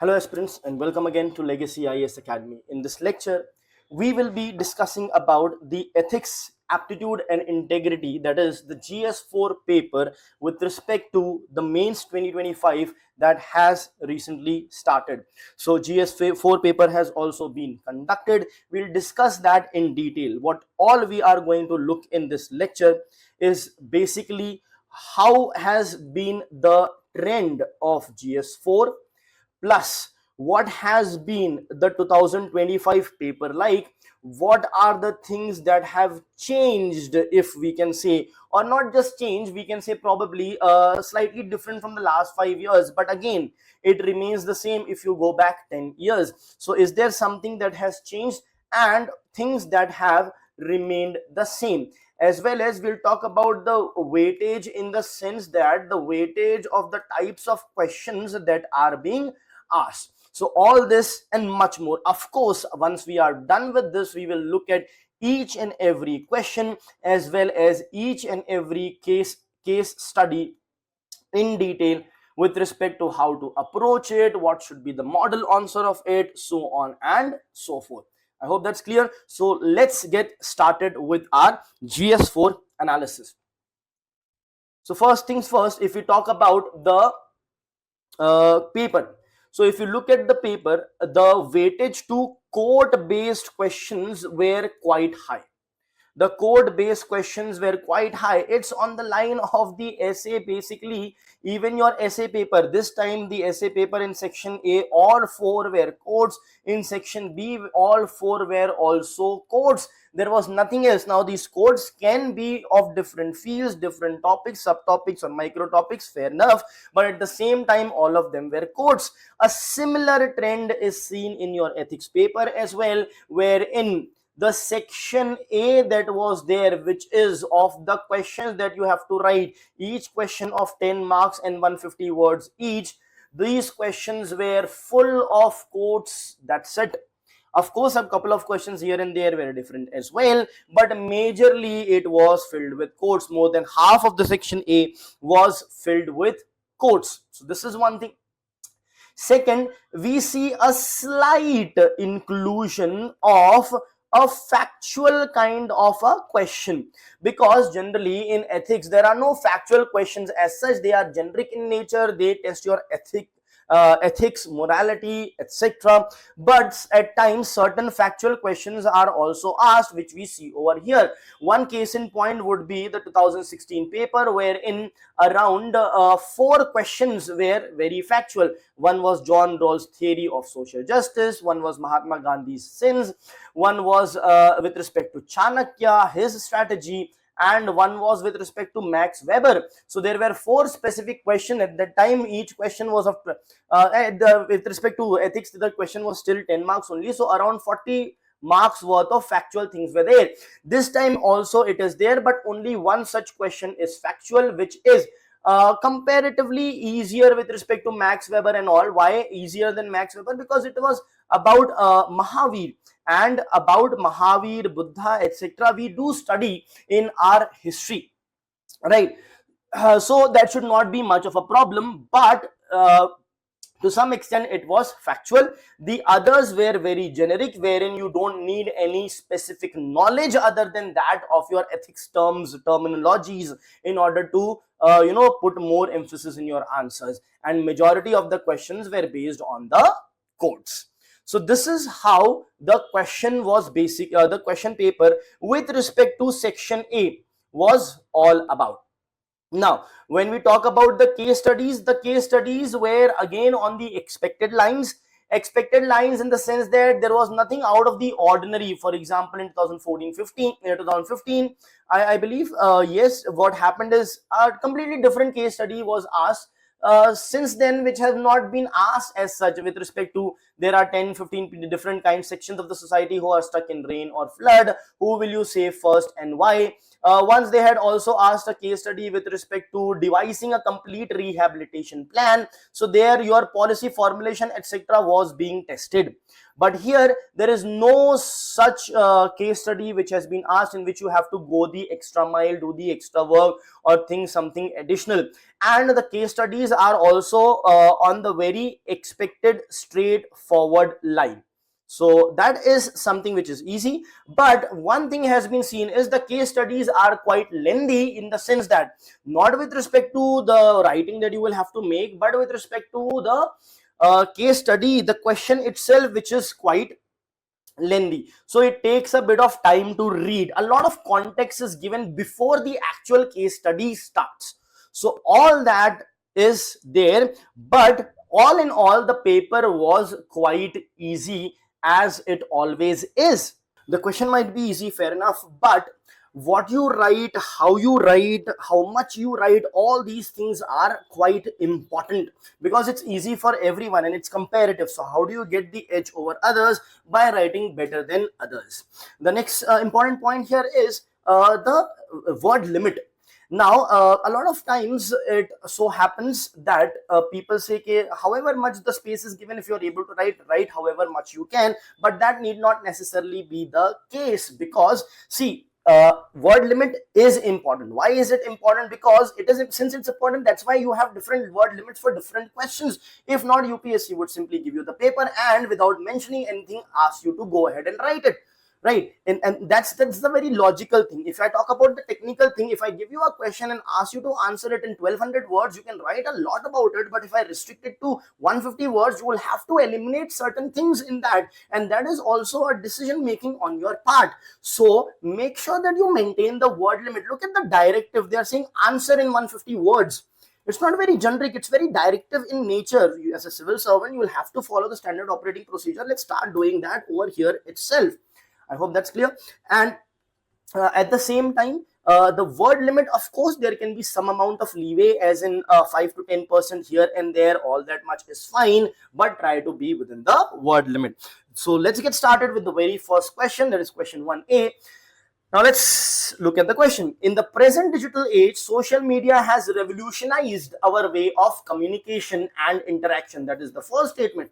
Hello aspirants and welcome again to Legacy IAS Academy. In this lecture, we will be discussing about the ethics, aptitude and integrity, that is the GS4 paper with respect to the mains 2025 that has recently started. So GS4 paper has also been conducted. We'll discuss that in detail. What all we are going to look in this lecture is basically how has been the trend of GS4 plus what has been the 2025 paper like, what are the things that have changed, if we can say, or not just changed, we can say probably slightly different from the last 5 years, but again it remains the same if you go back 10 years. So is there something that has changed and things that have remained the same, as well as we'll talk about the weightage, in the sense that the weightage of the types of questions that are being asked. So all this and much more. Of course, once we are done with this, we will look at each and every question as well as each and every case study in detail with respect to how to approach it, what should be the model answer of it, so on and so forth. I hope that's clear. So let's get started with our GS4 analysis. So first things first, if we talk about the paper. So if you look at the paper, the weightage to quote based questions were quite high. The code based questions were quite high. It's on the line of the essay. Basically, even your essay paper, this time the essay paper in section A, all four were codes. In section B, all four were also codes. There was nothing else. Now these codes can be of different fields, different topics, subtopics or micro topics, fair enough, but at the same time all of them were codes. A similar trend is seen in your ethics paper as well, wherein the section A that was there, which is of the questions that you have to write, each question of 10 marks and 150 words each, these questions were full of quotes. That's it. Of course, a couple of questions here and there were different as well, but majorly it was filled with quotes. More than half of the section A was filled with quotes. So this is one thing. Second, we see a slight inclusion of a factual kind of a question, because generally in ethics there are no factual questions as such. They are generic in nature. They test your ethics, morality, etc. But at times certain factual questions are also asked, which we see over here. One case in point would be the 2016 paper, wherein around 4 questions were very factual. One was John Rawls' theory of social justice, one was Mahatma Gandhi's sins, one was with respect to Chanakya, his strategy, and one was with respect to Max Weber. So there were 4 specific questions at that time. Each question was of with respect to ethics, the question was still 10 marks only, so around 40 marks worth of factual things were there. This time also it is there, but only one such question is factual, which is comparatively easier with respect to Max Weber and all. Why easier than Max Weber? Because it was about Mahavir, and about Mahavir, Buddha, etc. we do study in our history, right? So that should not be much of a problem, but to some extent it was factual. The others were very generic, wherein you don't need any specific knowledge other than that of your ethics terms, terminologies, in order to put more emphasis in your answers, and majority of the questions were based on the codes. So this is how the question was the question paper with respect to section A was all about. Now, when we talk about the case studies were again on the expected lines in the sense that there was nothing out of the ordinary. For example, in 2015, I believe, yes, what happened is a completely different case study was asked since then, which has not been asked as such, with respect to there are 10-15 different kinds sections of the society who are stuck in rain or flood. Who will you save first and why? Once they had also asked a case study with respect to devising a complete rehabilitation plan. So there your policy formulation etc. was being tested. But here there is no such case study which has been asked in which you have to go the extra mile, do the extra work, or think something additional. And the case studies are also on the very expected straightforward line. So that is something which is easy. But one thing has been seen is the case studies are quite lengthy, in the sense that not with respect to the writing that you will have to make, but with respect to the case study, the question itself, which is quite lengthy. So it takes a bit of time to read. A lot of context is given before the actual case study starts. So all that is there, but all in all, the paper was quite easy, as it always is. The question might be easy, fair enough, but what you write, how you write, how much you write, all these things are quite important, because it's easy for everyone and it's comparative. So how do you get the edge over others? By writing better than others. The next important point here is the word limit. Now a lot of times it so happens that people say, okay, however much the space is given, if you're able to write however much you can. But that need not necessarily be the case, because see, word limit is important. Why is it important? Because it is, since it's important, that's why you have different word limits for different questions. If not, UPSC would simply give you the paper and without mentioning anything ask you to go ahead and write it, right? And that's the very logical thing. If I talk about the technical thing, if I give you a question and ask you to answer it in 1200 words, you can write a lot about it. But if I restrict it to 150 words, you will have to eliminate certain things in that, and that is also a decision making on your part. So make sure that you maintain the word limit. Look at the directive. They are saying answer in 150 words. It's not very generic, it's very directive in nature. You, as a civil servant, you will have to follow the standard operating procedure. Let's start doing that over here itself. I hope that's clear. And at the same time, the word limit, of course, there can be some amount of leeway, as in 5 to 10% here and there. All that much is fine, but try to be within the word limit. So let's get started with the very first question. That is question 1A. Now let's look at the question. In the present digital age, social media has revolutionized our way of communication and interaction. That is the first statement.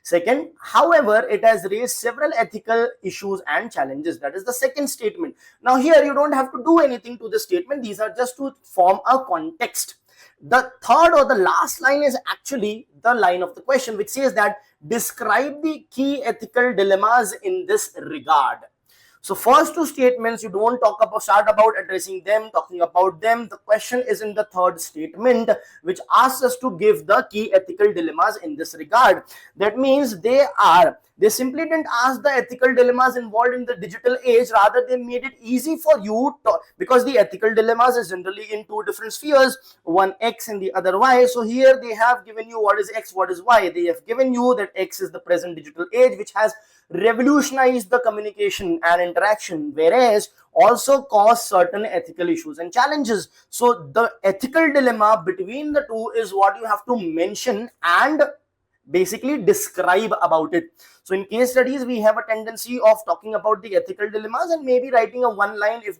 Second, however, it has raised several ethical issues and challenges. That is the second statement. Now here you don't have to do anything to the statement. These are just to form a context. The third or the last line is actually the line of the question, which says that describe the key ethical dilemmas in this regard. So first two statements, you don't start about addressing them, talking about them. The question is in the third statement, which asks us to give the key ethical dilemmas in this regard. That means they simply didn't ask the ethical dilemmas involved in the digital age. Rather, they made it easy for you to, because the ethical dilemmas is generally in two different spheres, one X and the other Y. So here they have given you what is X, what is Y. They have given you that X is the present digital age, which has revolutionized the communication and interaction, whereas also caused certain ethical issues and challenges. So the ethical dilemma between the two is what you have to mention and basically describe about it. So in case studies, we have a tendency of talking about the ethical dilemmas and maybe writing a one line if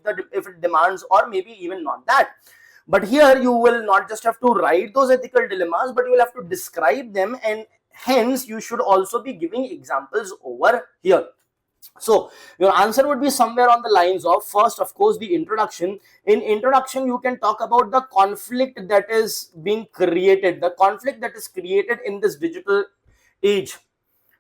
it demands, or maybe even not that. But here you will not just have to write those ethical dilemmas, but you will have to describe them, and hence you should also be giving examples over here. So your answer would be somewhere on the lines of, first, of course, the introduction. In introduction, you can talk about the conflict that is being created, the conflict that is created in this digital age,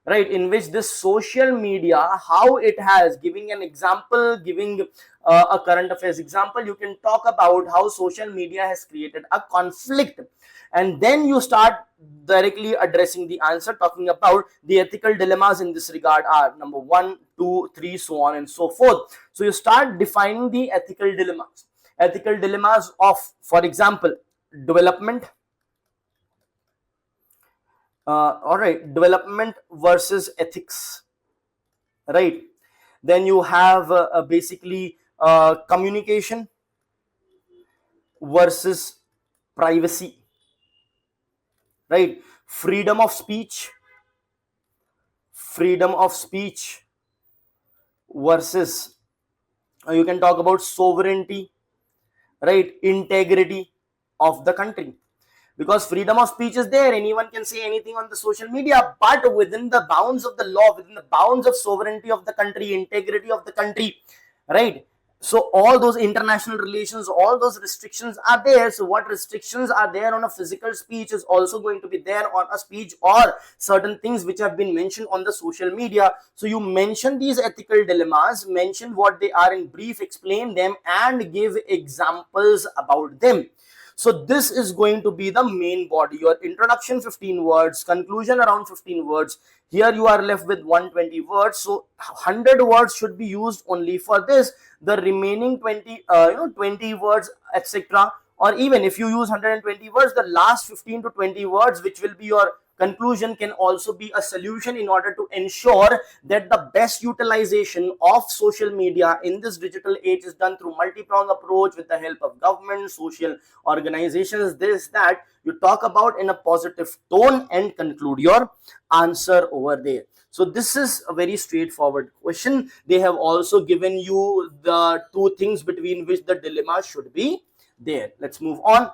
right, in which this social media, how it has, giving an example, giving a current affairs example. You can talk about how social media has created a conflict, and then you start directly addressing the answer, talking about the ethical dilemmas in this regard are number 1, 2, 3, so on and so forth. So you start defining the ethical dilemmas of, for example, development. All right, development versus ethics, right? Then you have basically communication versus privacy, right? Freedom of speech versus You can talk about sovereignty, right, integrity of the country, because freedom of speech is there, anyone can say anything on the social media, but within the bounds of the law, within the bounds of sovereignty of the country, integrity of the country, right? So all those international relations, all those restrictions are there. So what restrictions are there on a physical speech is also going to be there on a speech, or certain things which have been mentioned on the social media. So you mention these ethical dilemmas, mention what they are in brief, explain them, and give examples about them. So this is going to be the main body. Your introduction 15 words, conclusion around 15 words. Here you are left with 120 words. So 100 words should be used only for this. The remaining 20 words, etc. Or even if you use 120 words, the last 15 to 20 words, which will be your conclusion, can also be a solution in order to ensure that the best utilization of social media in this digital age is done through multi-pronged approach with the help of government, social organizations, this, that. You talk about in a positive tone and conclude your answer over there. So this is a very straightforward question. They have also given you the two things between which the dilemma should be there. Let's move on.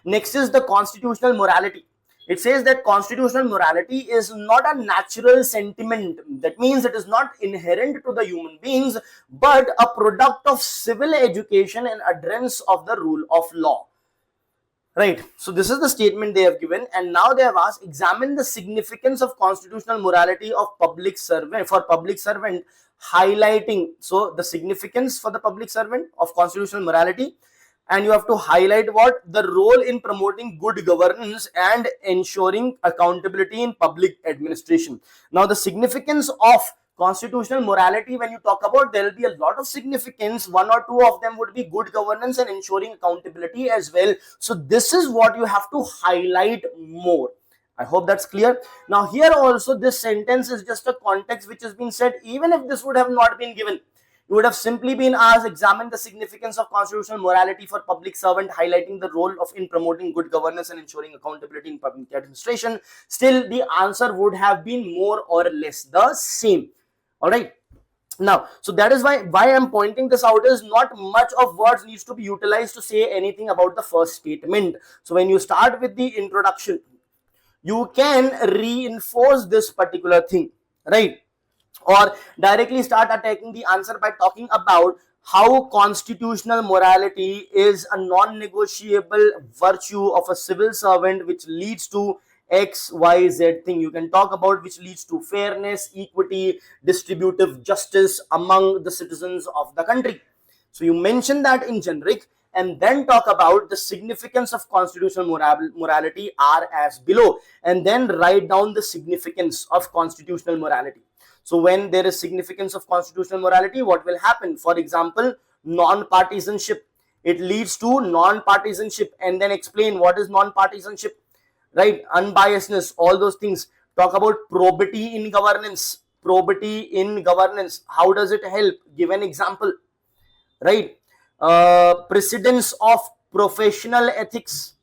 Next is the constitutional morality. It says that constitutional morality is not a natural sentiment. That means it is not inherent to the human beings, but a product of civil education and adherence of the rule of law. Right. So this is the statement they have given, and now they have asked, examine the significance of constitutional morality of public servant for public servant, highlighting. So the significance for the public servant of constitutional morality, and you have to highlight what the role in promoting good governance and ensuring accountability in public administration. Now the significance of constitutional morality, when you talk about, there will be a lot of significance. One or two of them would be good governance and ensuring accountability as well. So this is what you have to highlight more. I hope that's clear. Now here also, this sentence is just a context which has been said. Even if this would have not been given, you would have simply been asked, examine the significance of constitutional morality for public servant, highlighting the role of in promoting good governance and ensuring accountability in public administration. Still the answer would have been more or less the same. All right. Now, so that is why I'm pointing this out is not much of words needs to be utilized to say anything about the first statement. So when you start with the introduction, you can reinforce this particular thing, right? Or directly start attacking the answer by talking about how constitutional morality is a non-negotiable virtue of a civil servant which leads to XYZ thing. You can talk about which leads to fairness, equity, distributive justice among the citizens of the country. So you mention that in generic, and then talk about the significance of constitutional morality are as below, and then write down the significance of constitutional morality. So when there is significance of constitutional morality, what will happen? For example, non-partisanship. It leads to non-partisanship, and then explain what is non-partisanship, right? Unbiasedness, all those things. Talk about probity in governance. Probity in governance, how does it help? Give an example, right? Precedence of professional ethics.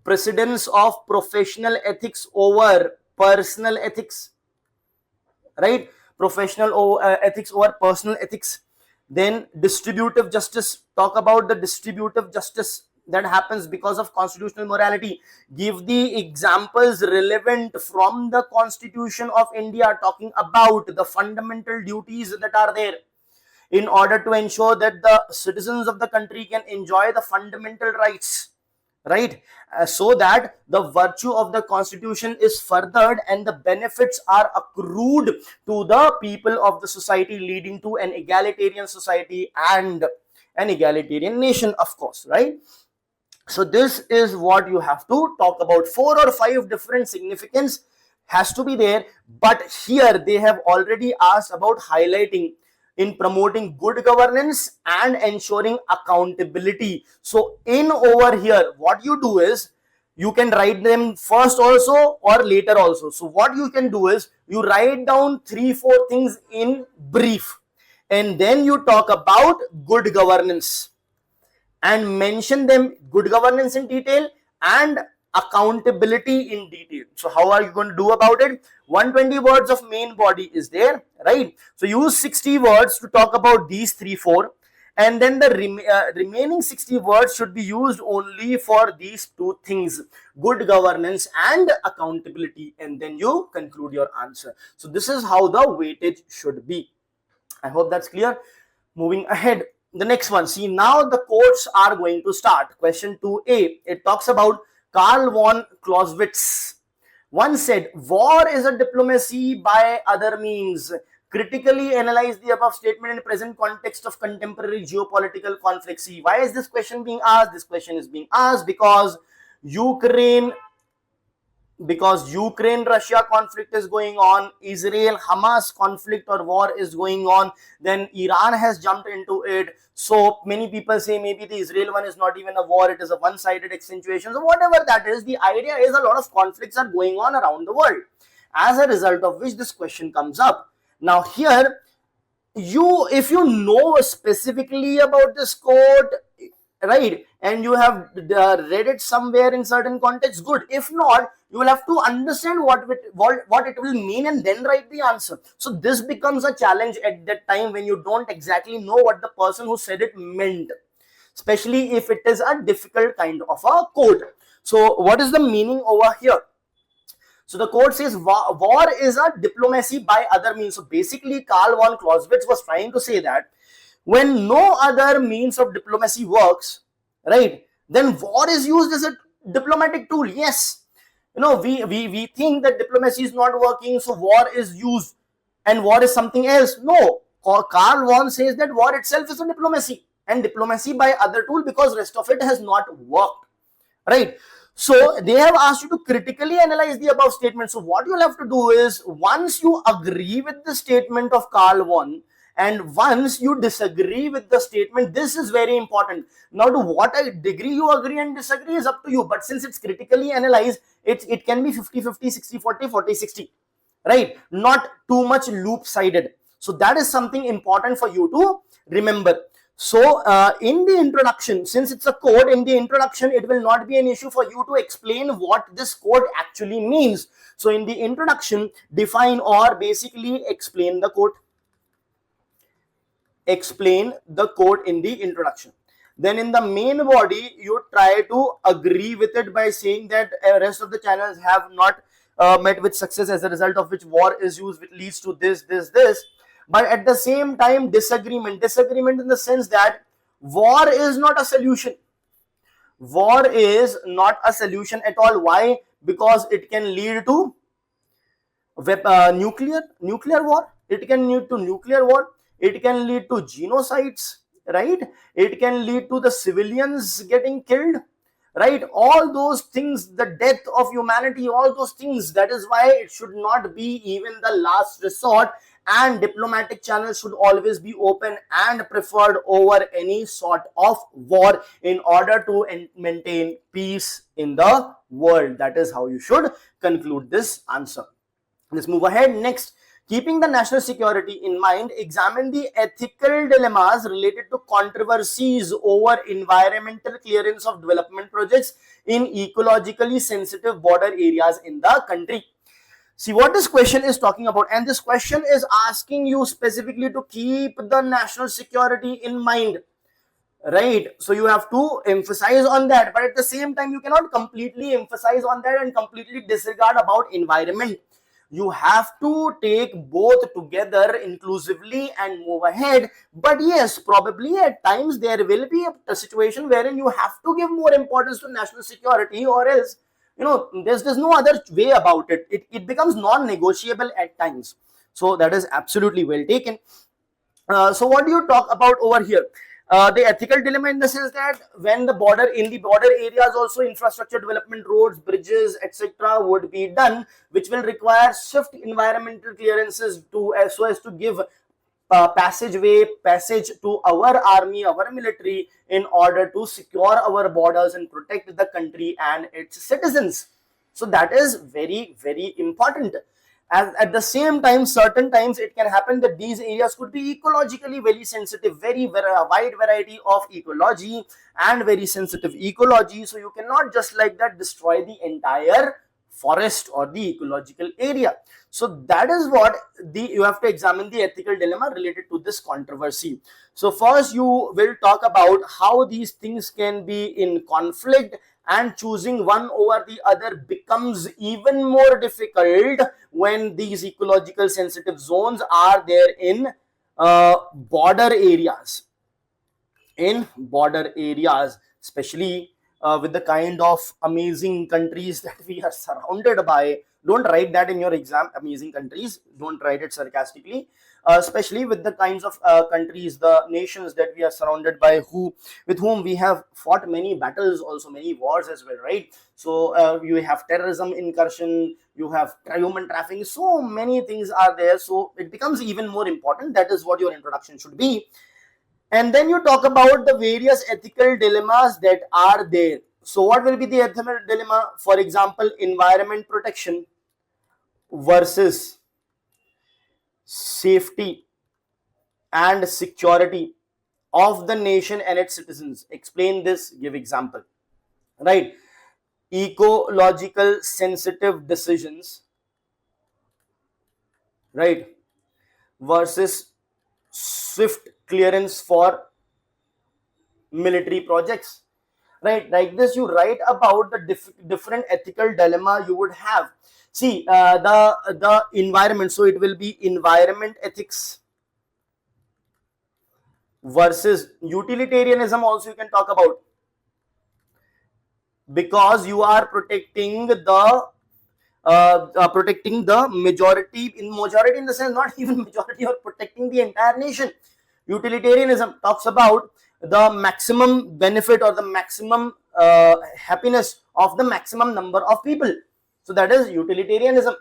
Precedence of professional ethics over personal ethics, right? Professional ethics over personal ethics. Then distributive justice. Talk about the distributive justice that happens because of constitutional morality. Give the examples relevant from the Constitution of India, talking about the fundamental duties that are there in order to ensure that the citizens of the country can enjoy the fundamental rights, right? So that the virtue of the constitution is furthered and the benefits are accrued to the people of the society, leading to an egalitarian society and an egalitarian nation, of course, right? So this is what you have to talk about. 4 or 5 different significance has to be there, but here they have already asked about highlighting in promoting good governance and ensuring accountability. So in over here, what you do is you can write them first also or later also. So what you can do is you write down 3-4 things in brief, and then you talk about good governance and mention them, good governance in detail, and accountability in detail. So how are you going to do about it? 120 words of main body is there, right? So use 60 words to talk about these 3-4, and then the remaining 60 words should be used only for these two things: good governance and accountability, and then you conclude your answer. So this is how the weightage should be. I hope that's clear. Moving ahead, the next one. See, now the quotes are going to start. Question 2a, it talks about Karl von Clausewitz once said, war is a diplomacy by other means. Critically analyze the above statement in present context of contemporary geopolitical conflict. See, why is this question being asked? This question is being asked because Ukraine Russia conflict is going on, Israel Hamas conflict or war is going on, then Iran has jumped into it. So many people say maybe the Israel one is not even a war, it is a one-sided accentuation. So whatever that is, the idea is a lot of conflicts are going on around the world, as a result of which this question comes up. Now here, if you know specifically about this quote, right, and you have read it somewhere in certain context, good. If not, you will have to understand what it will mean and then write the answer. So this becomes a challenge at that time when you don't exactly know what the person who said it meant, especially if it is a difficult kind of a quote. So what is the meaning over here? So the quote says, war is a diplomacy by other means. So basically Karl von Clausewitz was trying to say that when no other means of diplomacy works, right, then war is used as a diplomatic tool. Yes, we think that diplomacy is not working, so war is used, and war is something else. No, Karl von says that war itself is a diplomacy, and diplomacy by other tool, because rest of it has not worked, right? So they have asked you to critically analyze the above statement. So what you'll have to do is, once you agree with the statement of Karl von, and once you disagree with the statement, this is very important. Now, to what degree you agree and disagree is up to you. But since it's critically analyzed, it can be 50-50, 60-40, 40-60, right? Not too much loop-sided. So that is something important for you to remember. So in the introduction, since it's a code, in the introduction, it will not be an issue for you to explain what this code actually means. So in the introduction, define or basically explain the code. Explain the code in the introduction. Then in the main body, you try to agree with it by saying that rest of the channels have not met with success, as a result of which war is used, which leads to this. But at the same time, disagreement in the sense that war is not a solution. War is not a solution at all. Why? Because it can lead to nuclear war. It can lead to nuclear war. It can lead to genocides, right? It can lead to the civilians getting killed, right? All those things, the death of humanity, all those things. That is why it should not be even the last resort, and diplomatic channels should always be open and preferred over any sort of war in order to maintain peace in the world. That is how you should conclude this answer. Let's move ahead. Next, keeping the national security in mind, examine the ethical dilemmas related to controversies over environmental clearance of development projects in ecologically sensitive border areas in the country. See what this question is talking about, and this question is asking you specifically to keep the national security in mind, right? So you have to emphasize on that, but at the same time, you cannot completely emphasize on that and completely disregard about environment. You have to take both together inclusively and move ahead. But yes, probably at times there will be a situation wherein you have to give more importance to national security, or else, there's no other way about it. It becomes non-negotiable at times. So that is absolutely well taken. So what do you talk about over here? The ethical dilemma, in the sense that when in the border areas also, infrastructure development, roads, bridges, etc. would be done, which will require swift environmental clearances so as to give passage to our army, our military, in order to secure our borders and protect the country and its citizens. So that is very, very important. At the same time, certain times it can happen that these areas could be ecologically very sensitive, very wide variety of ecology and very sensitive ecology. So you cannot just like that destroy the entire forest or the ecological area. So that is what you have to examine the ethical dilemma related to this controversy. So first you will talk about how these things can be in conflict, and choosing one over the other becomes even more difficult when these ecological sensitive zones are there in border areas. Especially with the kind of amazing countries that we are surrounded by. Don't write that in your exam, amazing countries. Don't write it sarcastically. Especially with the kinds of countries, the nations that we are surrounded by, with whom we have fought many battles, also many wars as well, right? So you have terrorism, incursion, you have human trafficking, so many things are there. So it becomes even more important. That is what your introduction should be. And then you talk about the various ethical dilemmas that are there. So what will be the ethical dilemma? For example, environment protection versus safety and security of the nation and its citizens. Explain this, give example, right? Ecological sensitive decisions, right, versus swift clearance for military projects, right? Like this you write about the different ethical dilemma you would have. See, the environment, so it will be environment ethics versus utilitarianism also you can talk about, because you are protecting the majority in the sense, not even majority, or protecting the entire nation. Utilitarianism talks about the maximum benefit or the maximum happiness of the maximum number of people. So that is utilitarianism,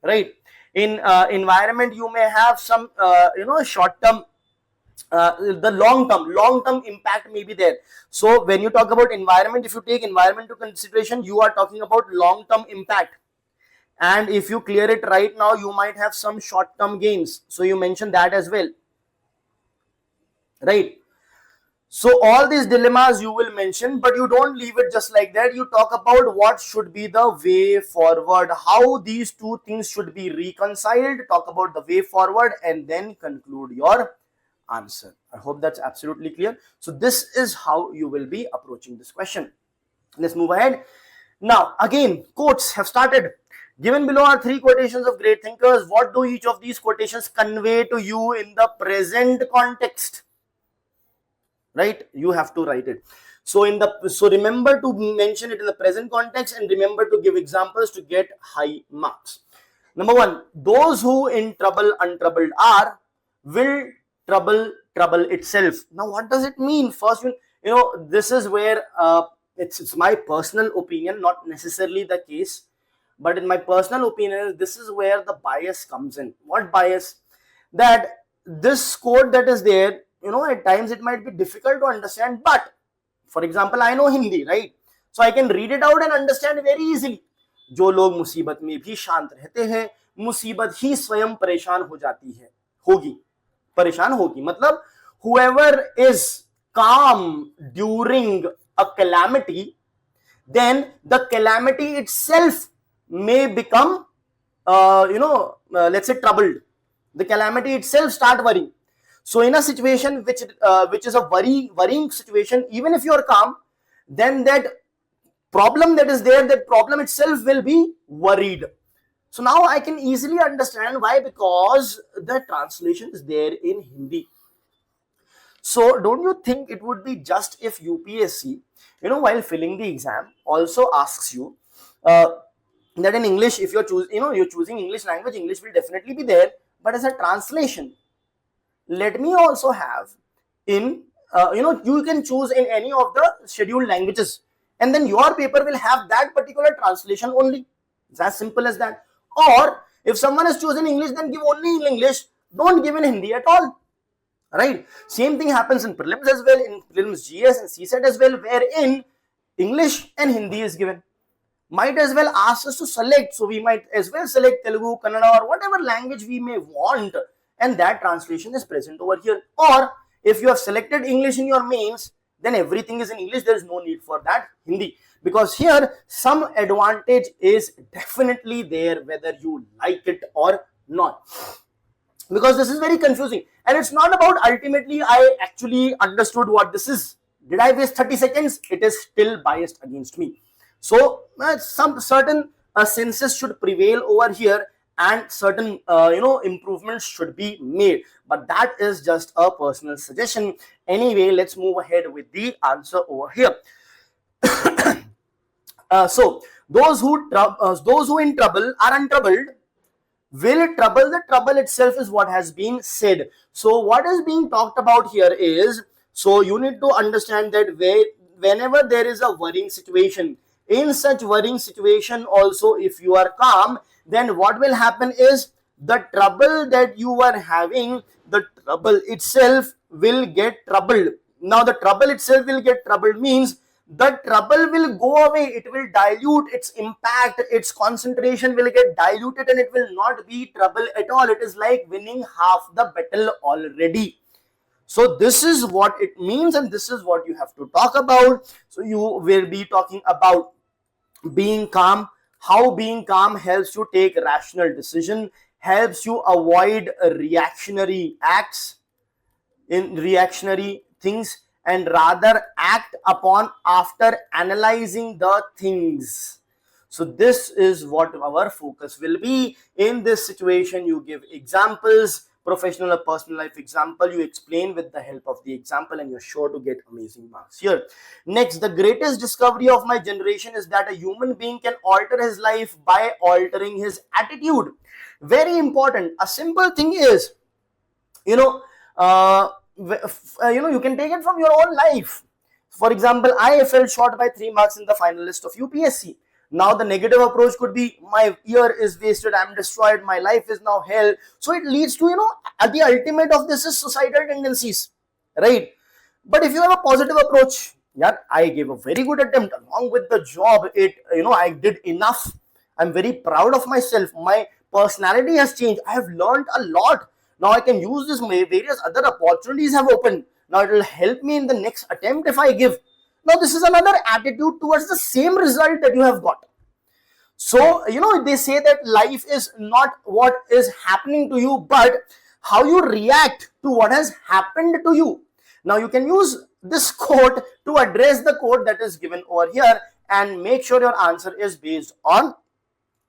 right? In environment you may have some short term, the long term impact may be there. So when you talk about environment, if you take environment to consideration, you are talking about long term impact. And if you clear it right now, you might have some short term gains. So you mentioned that as well, right? So all these dilemmas you will mention, but you don't leave it just like that. You talk about what should be the way forward, how these two things should be reconciled, talk about the way forward, and then conclude your answer. I hope that's absolutely clear. So this is how you will be approaching this question. Let's move ahead. Now again, quotes have started. Given below are three quotations of great thinkers. What do each of these quotations convey to you in the present context? Right? You have to write it. So remember to mention it in the present context, and remember to give examples to get high marks. Number one, those who in trouble untroubled are, will trouble itself. Now what does it mean? First, this is where it's my personal opinion, not necessarily the case, but in my personal opinion, this is where the bias comes in. What bias? That this quote that is there, at times it might be difficult to understand, but for example, I know Hindi, right? So I can read it out and understand very easily. जो लोग मुसीबत में भी शांत रहते हैं, मुसीबत ही स्वयं परेशान हो जाती है, परेशान होगी. मतलब whoever is calm during a calamity, then the calamity itself may become let's say troubled. The calamity itself start worrying. So in a situation which is a worrying situation, even if you are calm, then that problem that is there, that problem itself will be worried. So now I can easily understand why, because the translation is there in Hindi. So don't you think it would be just if UPSC, while filling the exam, also asks you that in English, if you're choosing English language, English will definitely be there, but as a translation, let me also have in you can choose in any of the scheduled languages, and then your paper will have that particular translation only. It's as simple as that. Or if someone has chosen English, then give only in English, don't give in Hindi at all, right? Same thing happens in prelims as well, in prelims GS and CSET as well, wherein English and Hindi is given. might as well ask us to select. So we might as well select Telugu, Kannada, or whatever language we may want, and that translation is present over here. Or if you have selected English in your mains, then everything is in English. There is no need for that Hindi, because here some advantage is definitely there whether you like it or not, because this is very confusing. And it's not about ultimately I actually understood what this is. Did I waste 30 seconds? It is still biased against me. So some certain senses should prevail over here, and certain improvements should be made, but that is just a personal suggestion. Anyway, let's move ahead with the answer over here. So those who in trouble are untroubled will trouble the trouble itself, is what has been said. So what is being talked about here is, so you need to understand that whenever there is a worrying situation, in such worrying situation also, if you are calm, then what will happen is the trouble that you are having, the trouble itself will get troubled. Now the trouble itself will get troubled means the trouble will go away, it will dilute its impact, its concentration will get diluted, and it will not be trouble at all. It is like winning half the battle already. So this is what it means, and this is what you have to talk about. So you will be talking about being calm, how being calm helps you take rational decision, helps you avoid reactionary acts, in reactionary things, and rather act upon after analyzing the things. So this is what our focus will be. In this situation, you give examples, professional or personal life example, you explain with the help of the example, and you're sure to get amazing marks here. Next, the greatest discovery of my generation is that a human being can alter his life by altering his attitude. Very important. A simple thing is, you can take it from your own life. For example, I fell short by 3 marks in the final list of UPSC. Now the negative approach could be, my year is wasted, I'm destroyed, my life is now hell. So it leads to, at the ultimate of this is suicidal tendencies, right? But if you have a positive approach, yeah, I gave a very good attempt, along with the job, I did enough, I'm very proud of myself, my personality has changed, I have learned a lot. Now I can use this, various other opportunities have opened. Now it will help me in the next attempt if I give. Now this is another attitude towards the same result that you have got. So, they say that life is not what is happening to you, but how you react to what has happened to you. Now you can use this quote to address the quote that is given over here, and make sure your answer is based on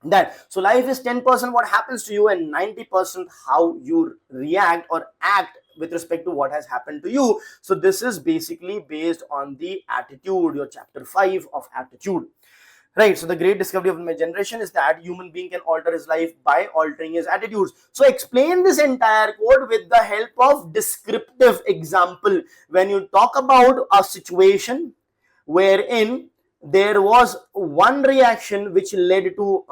that. So life is 10% what happens to you, and 90% how you react or act with respect to what has happened to you. So this is basically based on the attitude, your chapter 5 of Aptitude, right? So the great discovery of my generation is that human being can alter his life by altering his attitudes. So explain this entire quote with the help of descriptive example. When you talk about a situation wherein there was one reaction which led to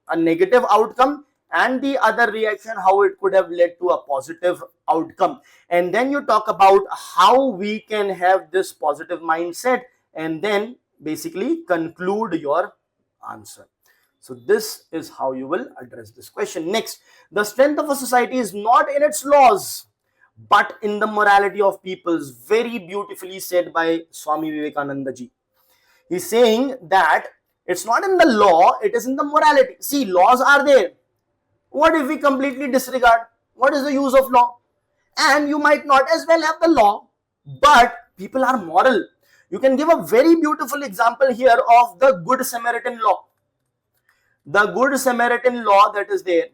a negative outcome, and the other reaction how it could have led to a positive outcome, and then you talk about how we can have this positive mindset, and then basically conclude your answer. So this is how you will address this question. Next, the strength of a society is not in its laws but in the morality of peoples. Very beautifully said by Swami Vivekananda ji. He's saying that it's not in the law, it is in the morality. See, laws are there. What if we completely disregard? What is the use of law? And you might not as well have the law, but people are moral. You can give a very beautiful example here of the Good Samaritan law. The Good Samaritan law that is there,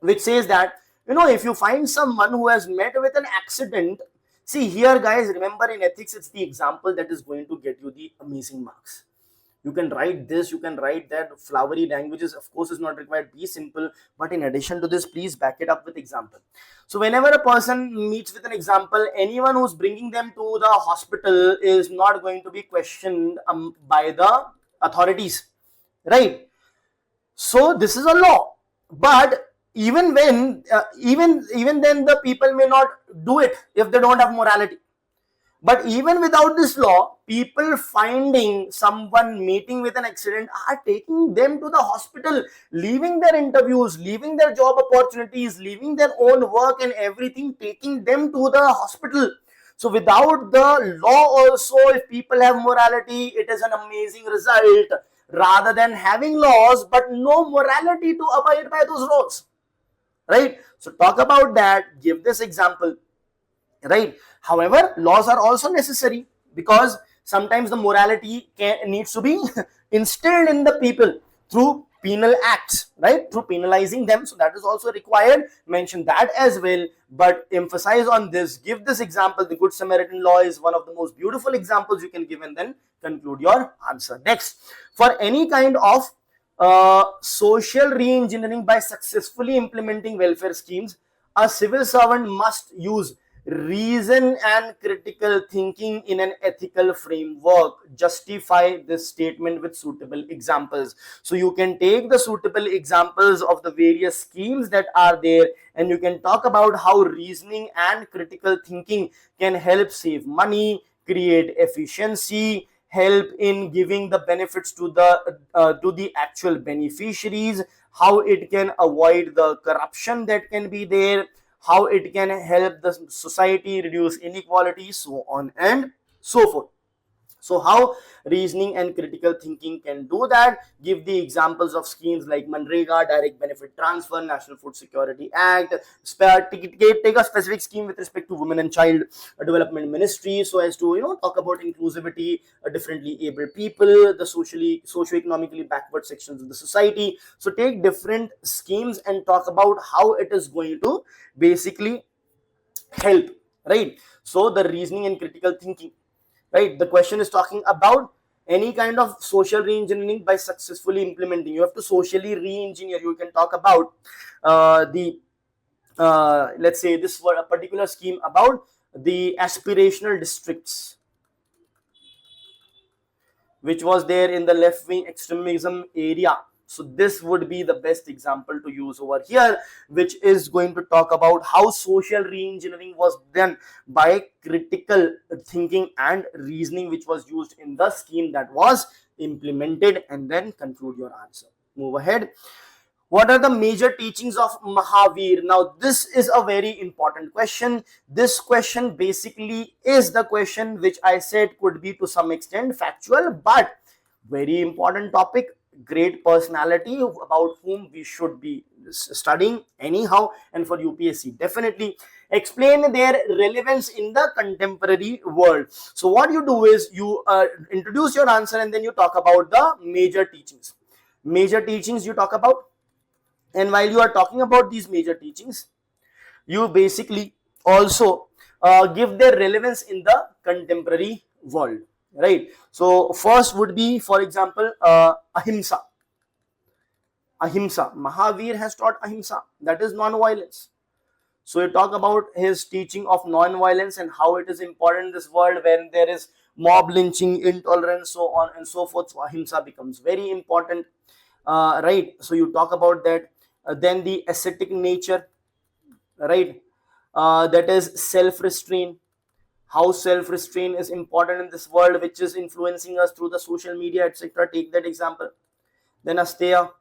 which says that, if you find someone who has met with an accident, see here guys, remember in ethics, it's the example that is going to get you the amazing marks. You can write this, you can write that, flowery languages of course is not required, be simple, but in addition to this, please back it up with example. So whenever a person meets with an example, anyone who's bringing them to the hospital is not going to be questioned by the authorities, right? So this is a law, but even then the people may not do it if they don't have morality. But even without this law, people finding someone meeting with an accident are taking them to the hospital, leaving their interviews, leaving their job opportunities, leaving their own work and everything, taking them to the hospital. So without the law also, if people have morality, it is an amazing result, rather than having laws but no morality to abide by those laws, right? So talk about that, give this example, right? However, laws are also necessary, because sometimes the morality needs to be instilled in the people through penal acts, right, through penalizing them. So that is also required, mention that as well, but emphasize on this, give this example. The Good Samaritan law is one of the most beautiful examples you can give, and then conclude your answer. Next, for any kind of social re-engineering by successfully implementing welfare schemes, a civil servant must use reason and critical thinking in an ethical framework. Justify this statement with suitable examples. So you can take the suitable examples of the various schemes that are there, and you can talk about how reasoning and critical thinking can help save money, create efficiency, help in giving the benefits to the actual beneficiaries, how it can avoid the corruption that can be there, how it can help the society reduce inequality, so on and so forth. So how reasoning and critical thinking can do that? Give the examples of schemes like Manrega, Direct Benefit Transfer, National Food Security Act. Take a specific scheme with respect to Women and Child Development Ministry, so as to talk about inclusivity, differently abled people, the socio-economically backward sections of the society. So take different schemes and talk about how it is going to basically help, right? So the reasoning and critical thinking, right? The question is talking about any kind of social re-engineering by successfully implementing. You have to socially re-engineer. You can talk about let's say this were a particular scheme about the aspirational districts, which was there in the left-wing extremism area. So this would be the best example to use over here, which is going to talk about how social re-engineering was done by critical thinking and reasoning, which was used in the scheme that was implemented, and then conclude your answer. Move ahead. What are the major teachings of Mahavir? Now, this is a very important question. This question basically is the question which I said could be to some extent factual, but very important topic, great personality about whom we should be studying anyhow, and for UPSC definitely. Explain their relevance in the contemporary world. So what you do is you introduce your answer, and then you talk about the major teachings. Major teachings you talk about, and while you are talking about these major teachings, you basically also give their relevance in the contemporary world, right? So first would be, for example, ahimsa. Mahavir has taught ahimsa, that is non-violence. So you talk about his teaching of non-violence and how it is important in this world when there is mob lynching, intolerance, so on and so forth. So ahimsa becomes very important, right? So you talk about that. Then the ascetic nature, right? That is self-restraint. How self-restraint is important in this world, which is influencing us through the social media, etc. Take that example. Then asteya,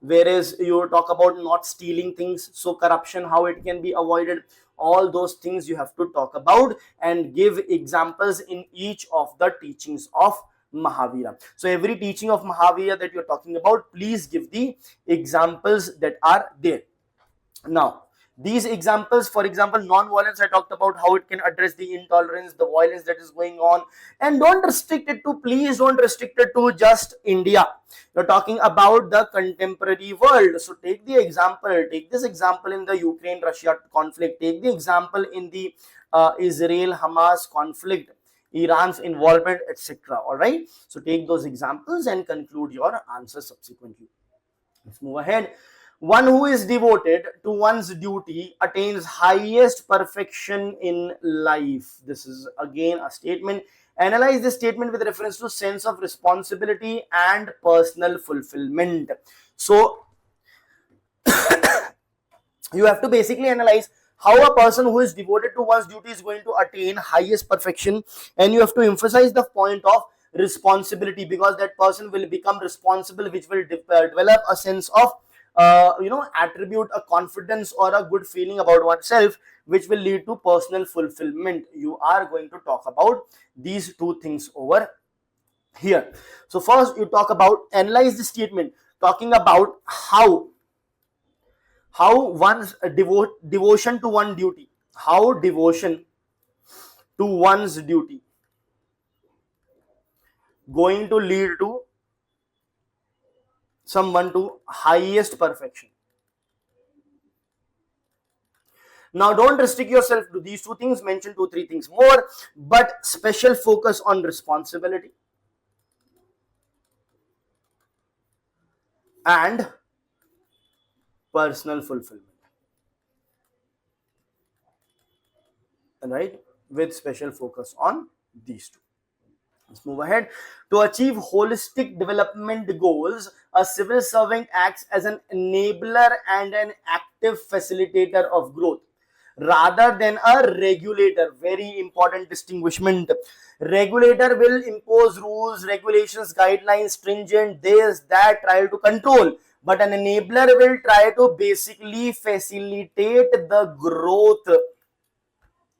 whereas you talk about not stealing things, so corruption, how it can be avoided. All those things you have to talk about and give examples in each of the teachings of Mahavira. So every teaching of Mahavira that you're talking about, please give the examples that are there. Now, these examples, for example, non-violence, I talked about how it can address the intolerance, the violence that is going on, and don't restrict it to, please don't restrict it to just India. You're talking about the contemporary world. So take the example, take this example in the Ukraine-Russia conflict, take the example in the Israel-Hamas conflict, Iran's involvement, etc. All right. So take those examples and conclude your answer subsequently. Let's move ahead. One who is devoted to one's duty attains highest perfection in life. This is again a statement. Analyze this statement with reference to sense of responsibility and personal fulfillment. So you have to basically analyze how a person who is devoted to one's duty is going to attain highest perfection. And you have to emphasize the point of responsibility, because that person will become responsible, which will develop a sense of attribute a confidence or a good feeling about oneself, which will lead to personal fulfillment. You are going to talk about these two things over here. So first you talk about analyze the statement, talking about how one's devotion to one duty, how devotion to one's duty going to lead to someone to highest perfection. Now don't restrict yourself to these two things, mention 2-3 things more, but special focus on responsibility and personal fulfillment, right, with special focus on these two. Let's move ahead. To achieve holistic development goals, a civil servant acts as an enabler and an active facilitator of growth rather than a regulator. Very important distinguishment. Regulator will impose rules, regulations, guidelines, stringent, this, that, try to control. But an enabler will try to basically facilitate the growth,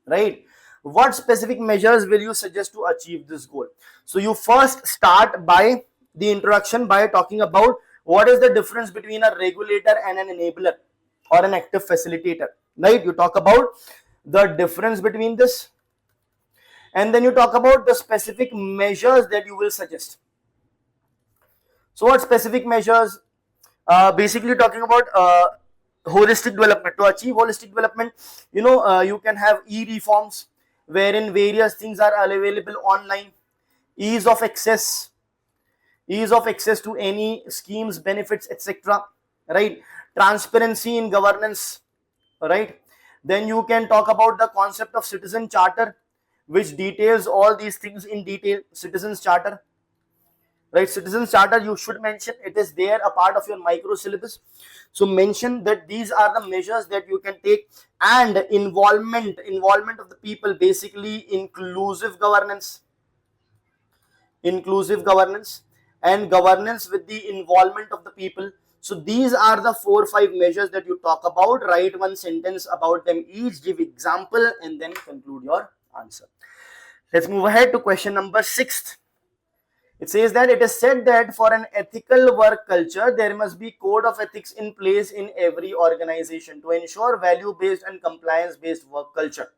right? What specific measures will you suggest to achieve this goal? So you first start by the introduction by talking about what is the difference between a regulator and an enabler or an active facilitator, right? You talk about the difference between this, and then you talk about the specific measures that you will suggest. So what specific measures? Basically talking about holistic development. To achieve holistic development, you can have e-reforms wherein various things are available online, ease of access to any schemes, benefits, etc., right? Transparency in governance, right? Then you can talk about the concept of citizen charter, which details all these things in detail. Citizens charter, right? Citizens charter, you should mention, it is there, a part of your micro syllabus. So mention that these are the measures that you can take. And involvement of the people, basically inclusive governance and governance with the involvement of the people. So these are the 4-5 measures that you talk about. Write one sentence about them each, give example, and then conclude your answer. Let's move ahead to question number 6. It says that it is said that for an ethical work culture, there must be code of ethics in place in every organization to ensure value-based and compliance-based work culture.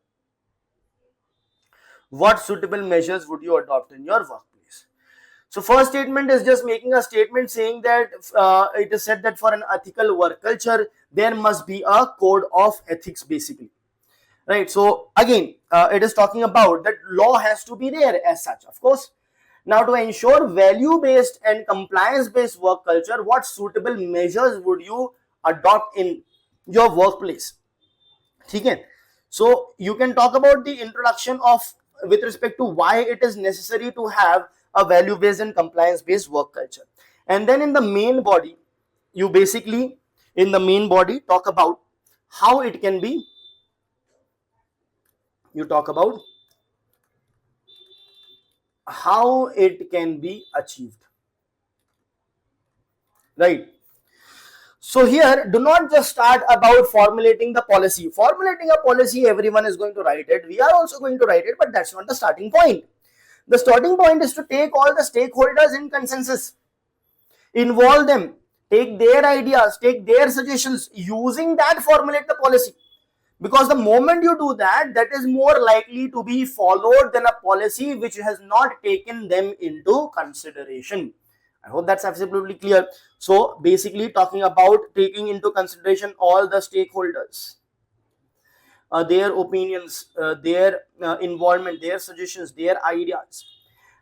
What suitable measures would you adopt in your workplace? So first statement is just making a statement saying that it is said that for an ethical work culture, there must be a code of ethics, basically. Right. So again, it is talking about that law has to be there as such, of course. Now, to ensure value-based and compliance-based work culture, what suitable measures would you adopt in your workplace? Okay. So you can talk about the introduction of with respect to why it is necessary to have a value-based and compliance-based work culture. And then in the main body, you basically talk about how it can be. You talk about how it can be achieved, right? So here, do not just start about formulating the policy. Formulating a policy, everyone is going to write it. We are also going to write it, but that's not the starting point. The starting point is to take all the stakeholders in consensus, involve them, take their ideas, take their suggestions, using that formulate the policy. Because the moment you do that, that is more likely to be followed than a policy which has not taken them into consideration. I hope that's absolutely clear. So basically talking about taking into consideration all the stakeholders, their opinions, their involvement, their suggestions, their ideas.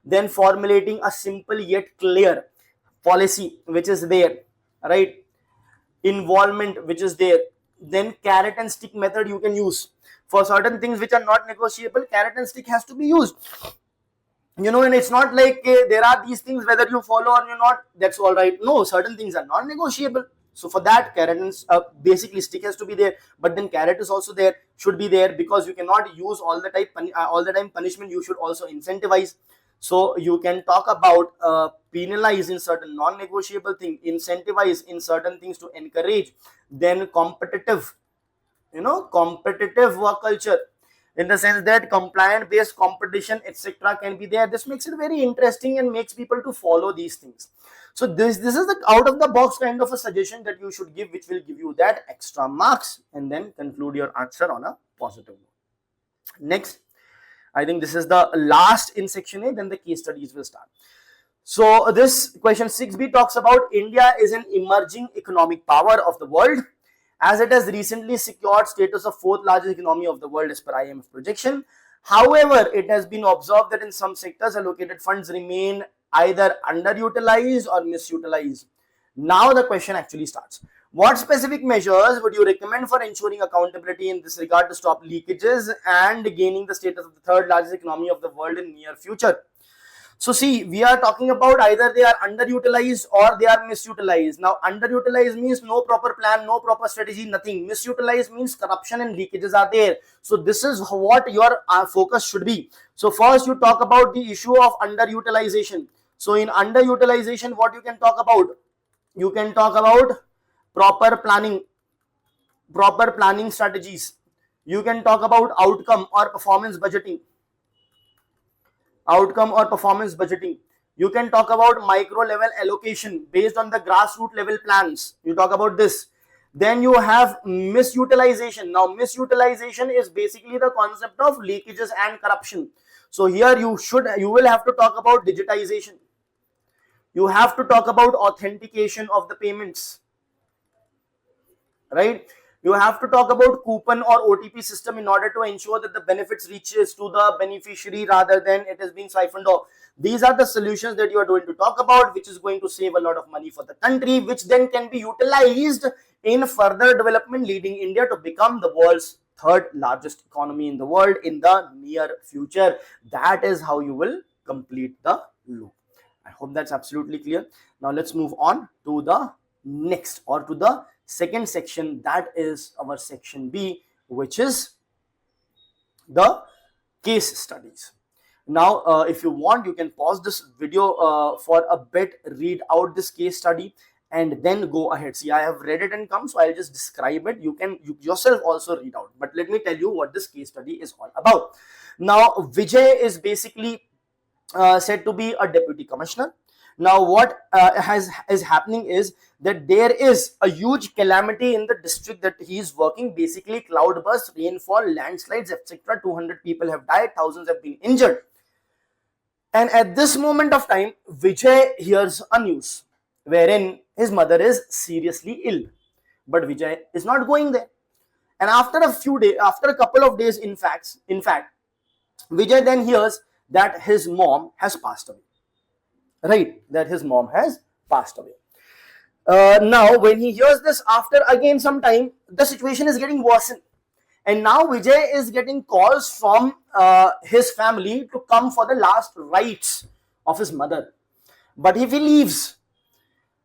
Then formulating a simple yet clear policy which is there, right? Involvement which is there. Then carrot and stick method you can use for certain things which are not negotiable. Carrot and stick has to be used, and it's not like there are these things whether you follow or you're not, that's all right. No, certain things are non-negotiable. So for that, carrot and basically stick has to be there, but then carrot is also there, should be there, because you cannot use all the time punishment. You should also incentivize. So you can talk about penalize in certain non-negotiable thing, incentivize in certain things to encourage, then competitive, competitive work culture, in the sense that compliant based competition etc. can be there. This makes it very interesting and makes people to follow these things. So this is the out of the box kind of a suggestion that you should give, which will give you that extra marks, and then conclude your answer on a positive note. Next, I think this is the last in section A, then the case studies will start. So this question 6b talks about India is an emerging economic power of the world, as it has recently secured status of 4th largest economy of the world as per IMF projection. However, it has been observed that in some sectors allocated funds remain either underutilized or misutilized. Now the question actually starts. What specific measures would you recommend for ensuring accountability in this regard to stop leakages and gaining the status of the 3rd largest economy of the world in near future? So see, we are talking about either they are underutilized or they are misutilized. Now underutilized means no proper plan, no proper strategy, nothing. Misutilized means corruption and leakages are there. So this is what your focus should be. So first you talk about the issue of underutilization. So in underutilization, what you can talk about? You can talk about proper planning strategies. You can talk about outcome or performance budgeting. You can talk about micro level allocation based on the grassroots level plans. You talk about this. Then you have misutilization. Now misutilization is basically the concept of leakages and corruption. So here you will have to talk about digitization. You have to talk about authentication of the payments, right? You have to talk about coupon or OTP system in order to ensure that the benefits reaches to the beneficiary rather than it is being siphoned off. These are the solutions that you are going to talk about, which is going to save a lot of money for the country, which then can be utilized in further development, leading India to become the world's 3rd largest economy in the world in the near future. That is how you will complete the loop. I hope that's absolutely clear. Now let's move on to the next, or to the second section, that is our section B, which is the case studies. Now if you want, you can pause this video for a bit, read out this case study, and then go ahead. See, I have read it and come, so I'll just describe it. You can yourself also read out, but let me tell you what this case study is all about. Now Vijay is basically said to be a deputy commissioner. Now what is happening is that there is a huge calamity in the district that he is working, basically cloudburst, rainfall, landslides, etc. 200 people have died, thousands have been injured. And at this moment of time, Vijay hears a news wherein his mother is seriously ill, but Vijay is not going there. And after a couple of days, in fact, Vijay then hears that his mom has passed away. Right, that his mom has passed away. Now when he hears this, after again some time, the situation is getting worsened, and now Vijay is getting calls from his family to come for the last rites of his mother. But if he leaves,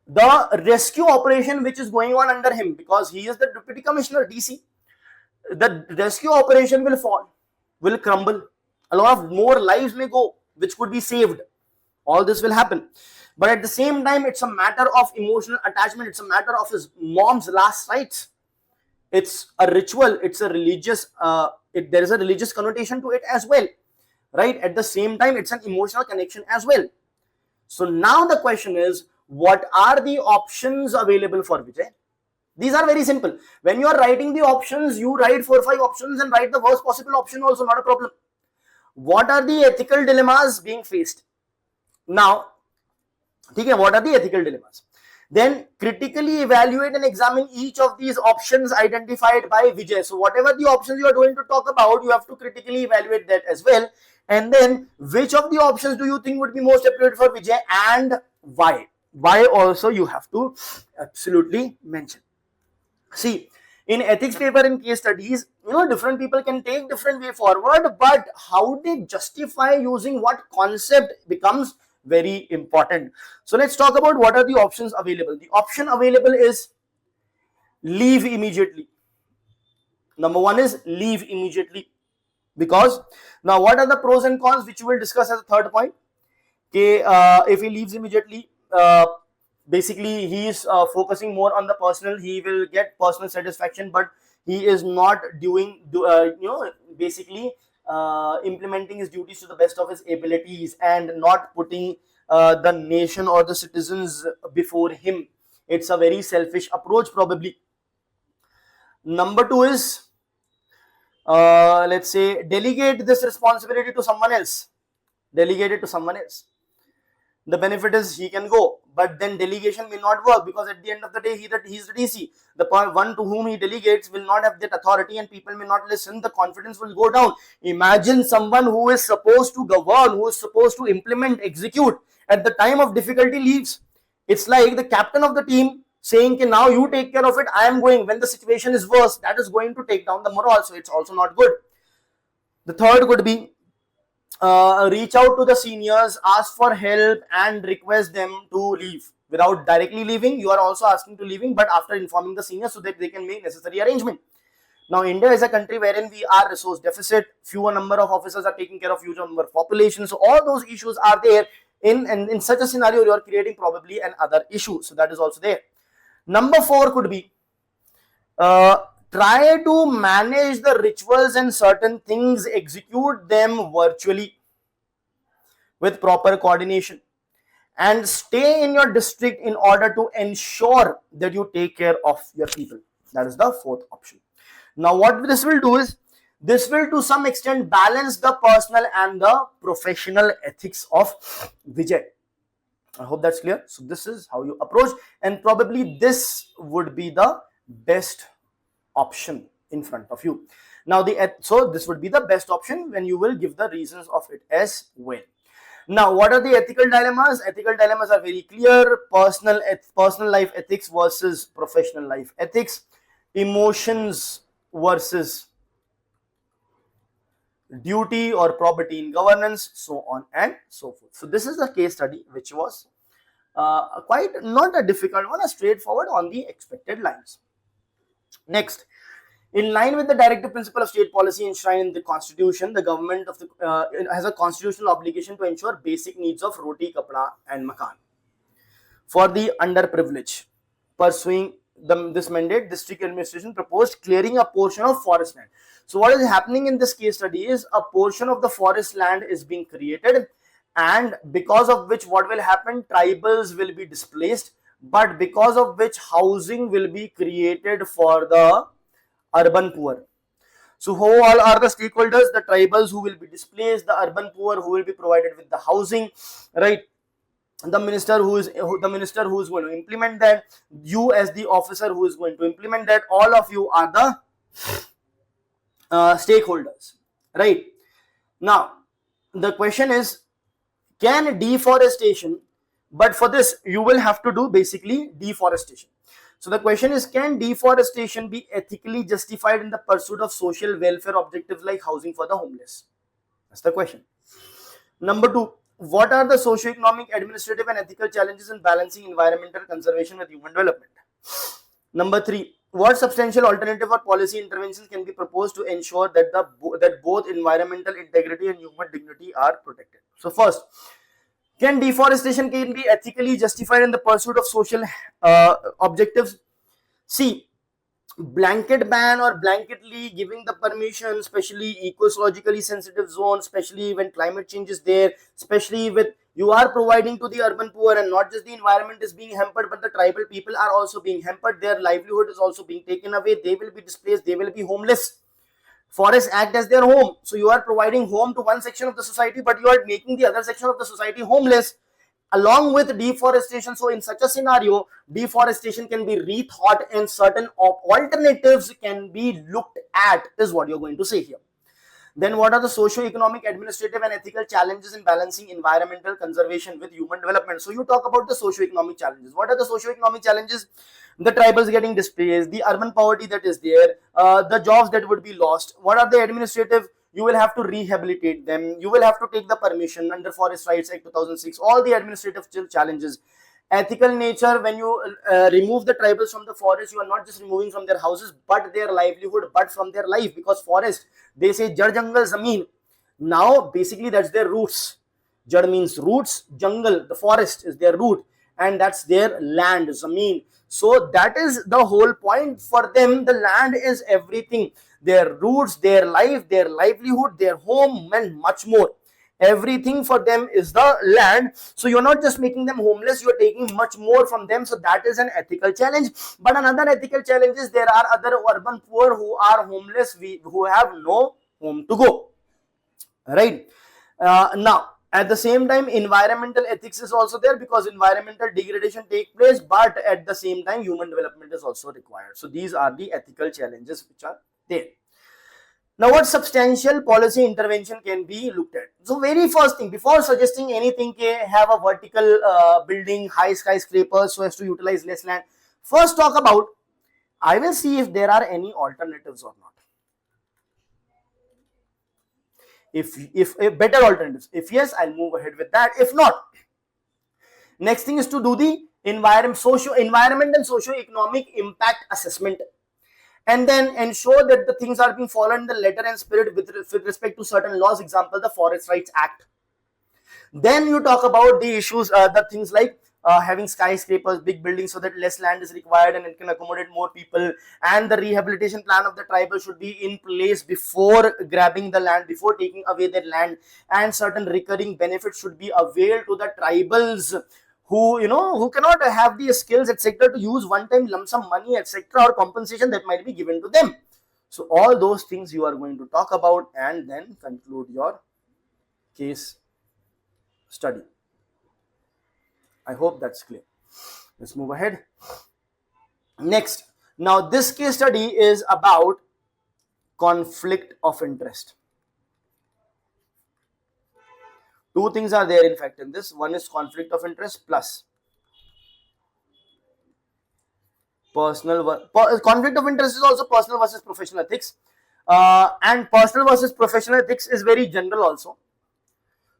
the rescue operation which is going on under him, because he is the deputy commissioner, DC, the rescue operation will fall, will crumble. A lot of more lives may go, which could be saved. All this will happen, but at the same time, it's a matter of emotional attachment. It's a matter of his mom's last rites. It's a ritual. It's a religious. There is a religious connotation to it as well, right? At the same time, it's an emotional connection as well. So now the question is, what are the options available for Vijay? These are very simple. When you are writing the options, you write 4 or 5 options and write the worst possible option also, not a problem. What are the ethical dilemmas being faced? Now, what are the ethical dilemmas? Then critically evaluate and examine each of these options identified by Vijay. So whatever the options you are going to talk about, you have to critically evaluate that as well. And then which of the options do you think would be most appropriate for Vijay and why? Why also you have to absolutely mention. See, in ethics paper and case studies, different people can take different way forward, but how they justify using what concept becomes very important. So let's talk about what are the options available. The option available is leave immediately. Number one is leave immediately. Because now what are the pros and cons, which we will discuss as a third point. Okay, if he leaves immediately, basically he is focusing more on the personal, he will get personal satisfaction, but he is not doing basically implementing his duties to the best of his abilities and not putting the nation or the citizens before him. It's a very selfish approach probably. Number two is, let's say, delegate this responsibility to someone else. Delegate it to someone else. The benefit is he can go, but then delegation will not work, because at the end of the day, he's the DC. The one to whom he delegates will not have that authority, and people may not listen. The confidence will go down. Imagine someone who is supposed to govern, who is supposed to implement, execute, at the time of difficulty leaves. It's like the captain of the team saying, okay, now you take care of it, I am going. When the situation is worse, that is going to take down the morale, so it's also not good. The third could be, reach out to the seniors, ask for help and request them to leave. Without directly leaving, you are also asking to leaving, but after informing the seniors so that they can make necessary arrangement. Now India is a country wherein we are resource deficit, fewer number of officers are taking care of huge number of population, so all those issues are there. In such a scenario, you are creating probably another issue, so that is also there. Number four could be, try to manage the rituals and certain things, execute them virtually with proper coordination, and stay in your district in order to ensure that you take care of your people. That is the fourth option. Now what this will do is, this will to some extent balance the personal and the professional ethics of Vijay. I hope that's clear. So this is how you approach, and probably this would be the best option in front of you. Now so this would be the best option when you will give the reasons of it as well. Now what are the ethical dilemmas? Ethical dilemmas are very clear. Personal life ethics versus professional life ethics, emotions versus duty or probity in governance, so on and so forth. So this is the case study which was quite not a difficult one, a straightforward on the expected lines. Next, in line with the directive principle of state policy enshrined in the constitution, the government of has a constitutional obligation to ensure basic needs of roti, kapda and makan for the underprivileged. Pursuing this mandate, district administration proposed clearing a portion of forest land. So what is happening in this case study is, a portion of the forest land is being created, and because of which what will happen, tribals will be displaced, but because of which housing will be created for the urban poor. So who all are the stakeholders? The tribals who will be displaced, the urban poor who will be provided with the housing, right? The minister who is going to implement that, you as the officer who is going to implement that, all of you are the stakeholders, right? Now the question is, can deforestation, but for this you will have to do basically deforestation. So the question is, can deforestation be ethically justified in the pursuit of social welfare objectives like housing for the homeless? That's the question. Number two, what are the socio-economic, administrative and ethical challenges in balancing environmental conservation with human development? Number three, what substantial alternative or policy interventions can be proposed to ensure that that both environmental integrity and human dignity are protected? So first, can deforestation be ethically justified in the pursuit of social objectives? See, blanket ban or blanketly giving the permission, especially ecologically sensitive zones, especially when climate change is there, especially with you are providing to the urban poor, and not just the environment is being hampered, but the tribal people are also being hampered. Their livelihood is also being taken away. They will be displaced. They will be homeless. Forests act as their home. So you are providing home to one section of the society, but you are making the other section of the society homeless along with deforestation. So in such a scenario, deforestation can be rethought and certain alternatives can be looked at, is what you're going to say here. Then what are the socio-economic, administrative and ethical challenges in balancing environmental conservation with human development? So you talk about the socio-economic challenges. What are the socio-economic challenges? The tribals getting displaced, the urban poverty that is there, the jobs that would be lost. What are the administrative? You will have to rehabilitate them. You will have to take the permission under Forest Rights Act 2006. All the administrative challenges. Ethical nature, when you remove the tribals from the forest, you are not just removing from their houses but their livelihood, but from their life, because forest, they say jar jangal zameen. Now basically that's their roots. Jar means roots, jungle, the forest is their root, and that's their land, zameen. So that is the whole point for them. The land is everything, their roots, their life, their livelihood, their home, and much more. Everything for them is the land. So you're not just making them homeless, you're taking much more from them. So that is an ethical challenge. But another ethical challenge is there are other urban poor who are homeless, who have no home to go, right? Now at the same time, environmental ethics is also there, because environmental degradation take place, but at the same time human development is also required. So these are the ethical challenges which are there. Now, what substantial policy intervention can be looked at? So, very first thing, before suggesting anything, have a vertical building, high skyscrapers so as to utilize less land, first talk about, I will see if there are any alternatives or not. If better alternatives, if yes, I'll move ahead with that. If not, next thing is to do the environment and socio-economic impact assessment, and then ensure that the things are being followed in the letter and spirit with respect to certain laws, example the Forest Rights Act. Then you talk about the issues, the things like having skyscrapers, big buildings, so that less land is required and it can accommodate more people, and the rehabilitation plan of the tribal should be in place before grabbing the land, before taking away their land, and certain recurring benefits should be availed to the tribals who cannot have the skills, etc., to use one-time lump sum money, etc., or compensation that might be given to them. So all those things you are going to talk about and then conclude your case study. I hope that's clear. Let's move ahead. Next, now this case study is about conflict of interest. Two things are there in fact in this. One is conflict of interest plus conflict of interest is also personal versus professional ethics, and personal versus professional ethics is very general also.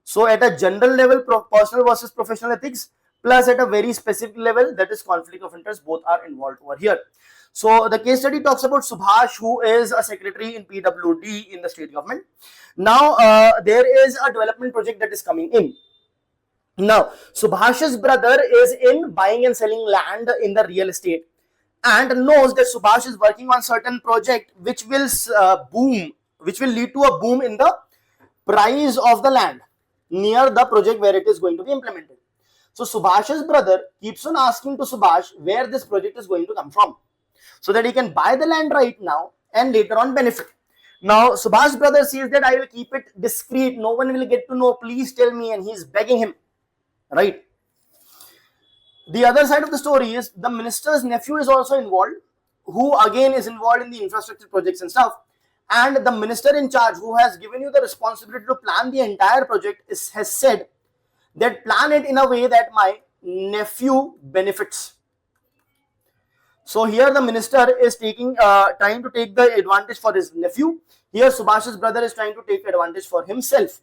So at a general level, personal versus professional ethics, plus at a very specific level, that is conflict of interest, both are involved over here. So the case study talks about Subhash, who is a secretary in PWD in the state government. Now there is a development project that is coming in. Now Subhash's brother is in buying and selling land in the real estate, and knows that Subhash is working on certain project which will lead to a boom in the price of the land near the project where it is going to be implemented. So Subhash's brother keeps on asking to Subhash where this project is going to come from, so that he can buy the land right now and later on benefit. Now Subhash's brother says that I will keep it discreet, no one will get to know, please tell me, and he's begging him, right? The other side of the story is the minister's nephew is also involved, who again is involved in the infrastructure projects and stuff, and the minister in charge, who has given you the responsibility to plan the entire project, has said that plan it in a way that my nephew benefits. So here the minister is trying to take the advantage for his nephew. Here Subhash's brother is trying to take advantage for himself,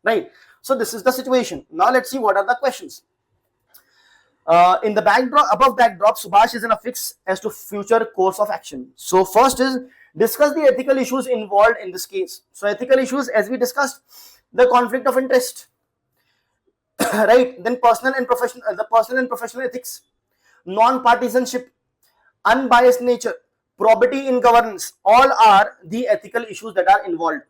right? So this is the situation. Now let's see what are the questions. In the above backdrop, Subhash is in a fix as to future course of action. So first is discuss the ethical issues involved in this case. So ethical issues, as we discussed, the conflict of interest, right? Then personal and professional ethics, non-partisanship, unbiased nature, probity in governance, all are the ethical issues that are involved.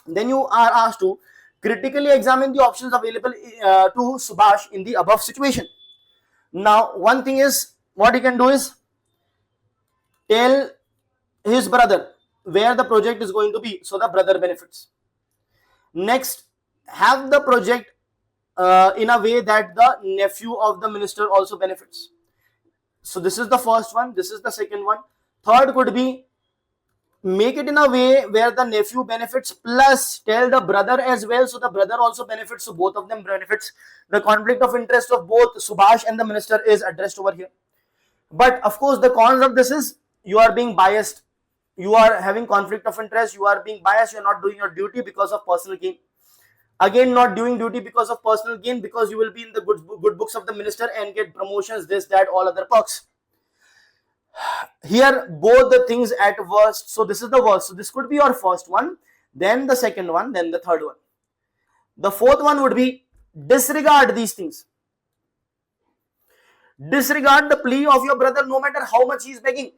Then you are asked to critically examine the options available to Subhash in the above situation. Now one thing is, what he can do is tell his brother where the project is going to be, so the brother benefits. Next, have the project in a way that the nephew of the minister also benefits. So this is the first one, this is the second one. Third could be make it in a way where the nephew benefits plus tell the brother as well, so the brother also benefits, so both of them benefits. The conflict of interest of both Subhash and the minister is addressed over here. But of course the cons of this is you are being biased, you are having conflict of interest, you are being biased, you are not doing your duty because of personal gain. Again, not doing duty because of personal gain, because you will be in the good books of the minister and get promotions, this, that, all other perks. Here, both the things at worst. So this is the worst. So this could be your first one, then the second one, then the third one. The fourth one would be disregard these things. Disregard the plea of your brother, no matter how much he is begging.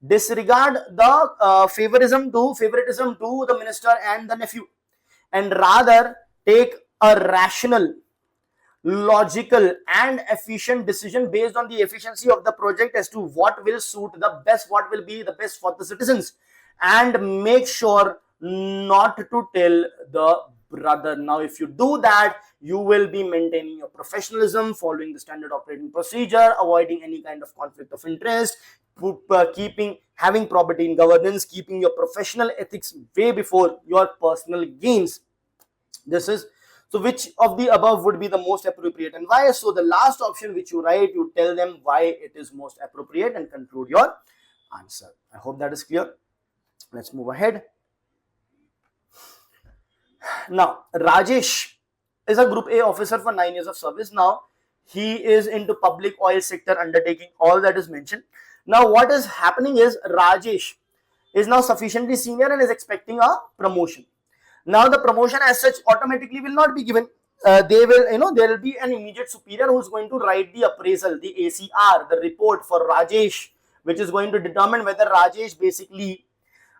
Disregard the favoritism to the minister and the nephew, and rather take a rational, logical and efficient decision based on the efficiency of the project as to what will suit the best, what will be the best for the citizens, and make sure not to tell the brother. Now, if you do that, you will be maintaining your professionalism, following the standard operating procedure, avoiding any kind of conflict of interest, having probity in governance, keeping your professional ethics way before your personal gains. This is, so which of the above would be the most appropriate and why? So the last option which you write, you tell them why it is most appropriate and conclude your answer. I hope that is clear. Let's move ahead. Now, Rajesh is a Group A officer for 9 years of service. Now, he is into public oil sector undertaking, all that is mentioned. Now, what is happening is Rajesh is now sufficiently senior and is expecting a promotion. Now, the promotion as such automatically will not be given. There will be an immediate superior who is going to write the appraisal, the ACR, the report for Rajesh, which is going to determine whether Rajesh basically